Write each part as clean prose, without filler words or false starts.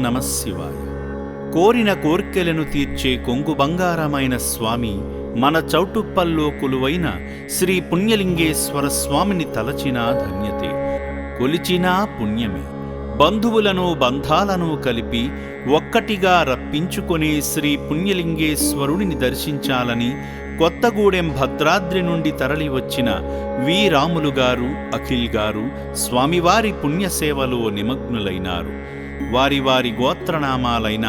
నమఃశివాయ. కోరిన కోర్కెలను తీర్చే కొంగు బంగారమైన స్వామి మన చౌటుప్పల్లో కొలువైన శ్రీ పుణ్యలింగేశ్వర స్వామిని తలచినా ధన్యతే, కొలిచినా పుణ్యమే. బంధువులను బంధాలను కలిపి ఒక్కటిగా రప్పించుకునే శ్రీ పుణ్యలింగేశ్వరుడిని దర్శించాలని కొత్తగూడెం భద్రాద్రి నుండి తరలి వచ్చిన వి రాములు గారు, అఖిల్ గారు స్వామివారి పుణ్యసేవలో నిమగ్నులైనారు. వారి వారి గోత్రనామాలైన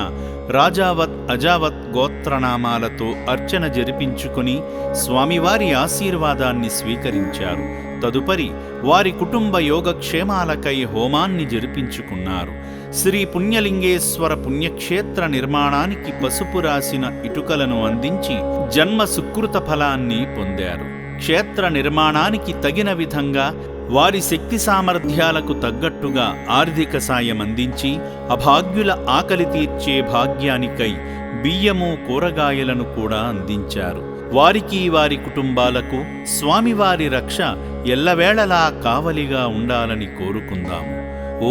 రాజావత్, అజావత్ గోత్రనామాలతో అర్చన జరిపించుకుని స్వామివారి ఆశీర్వాదాన్ని స్వీకరించారు. తదుపరి వారి కుటుంబ యోగక్షేమాలకై హోమాన్ని జరిపించుకున్నారు. శ్రీ పుణ్యలింగేశ్వర పుణ్యక్షేత్ర నిర్మాణానికి పసుపు రాసిన ఇటుకలను అందించి జన్మ సుకృత ఫలాన్ని పొందారు. క్షేత్ర నిర్మాణానికి తగిన విధంగా వారి శక్తి సామర్థ్యాలకు తగ్గట్టుగా ఆర్థిక సాయం అందించి అభాగ్యుల ఆకలి తీర్చే భాగ్యానికై బియ్యము, కూరగాయలను కూడా అందించారు. వారికి, వారి కుటుంబాలకు స్వామివారి రక్ష ఎల్లవేళలా కావలిగా ఉండాలని కోరుకుందాము.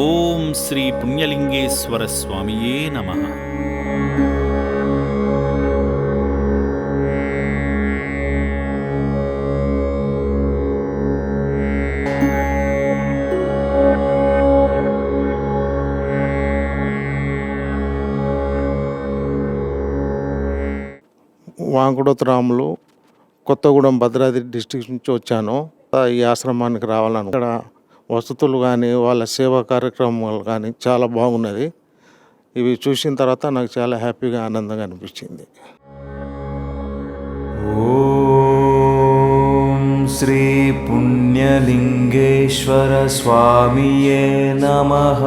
ఓం శ్రీ పుణ్యలింగేశ్వర స్వామియే నమః. వాంకుడోతు రాములు, కొత్తగూడెం భద్రాద్రి డిస్ట్రిక్ట్ నుంచి వచ్చాను. ఈ ఆశ్రమానికి రావాలని ఇక్కడ వసతులు కానీ వాళ్ళ సేవా కార్యక్రమాలు కానీ చాలా బాగున్నది. ఇవి చూసిన తర్వాత నాకు చాలా హ్యాపీగా, ఆనందంగా అనిపించింది. ఓం శ్రీ పుణ్యలింగేశ్వర స్వామియే నమః.